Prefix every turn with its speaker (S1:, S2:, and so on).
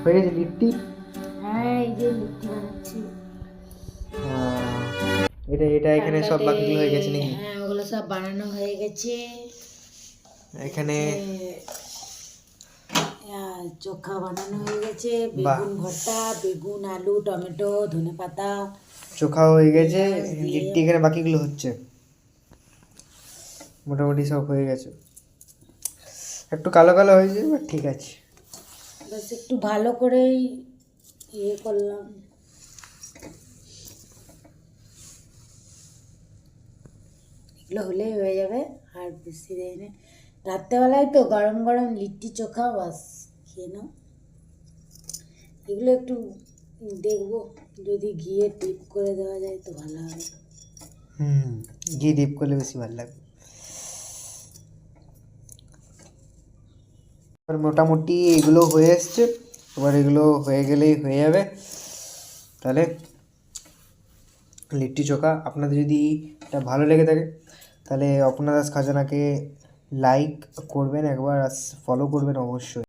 S1: হয়ে গেছে লিট্টি।
S2: হ্যাঁ, এই যে লিট্টি বানাচ্ছি।
S1: এটা এটা এখানে সব
S2: ঠান্ডাতে,
S1: বাকিগুলো হয়ে গেছে নাকি?
S2: হ্যাঁ ওগুলো সব বানানো হয়ে গেছে।
S1: এখানে
S2: চোখা বানানো হয়ে গেছে,
S1: বাহ,
S2: বেগুন ভর্তা, বেগুন আলু টমেটো ধনেপাতা
S1: চোখাও হয়ে গেছে,
S2: পেঁয়াজ দিয়ে।
S1: লিট্টি এখানে বাকিগুলো হচ্ছে, মোটামুটি সব হয়ে গেছে। একটু কালো কালো হয়েছে, বাট ঠিক আছে।
S2: বাস একটু ভালো করেই ইয়ে করলাম। এগুলো হলেই হয়ে যাবে, আর বেশি দেরি নেই। রাত্রেবেলায় তো গরম গরম লিট্টি চোখা বাস খেয়ে নাও। এগুলো একটু দেখবো, যদি ঘিয়ে টিপ করে দেওয়া যায় তো ভালো হবে।
S1: ঘি ডিপ করলে বেশি ভালো লাগবে। এবার মোটামুটি এগুলো হয়ে এসছে, এবার এগুলো হয়ে গেলেই হয়ে যাবে। তাহলে লিট্টি চোখা আপনাদের যদি এটা ভালো লেগে থাকে, তাহলে অপর্ণা দাস খাজানাকে লাইক করবেন একবার, আর ফলো করবেন অবশ্যই।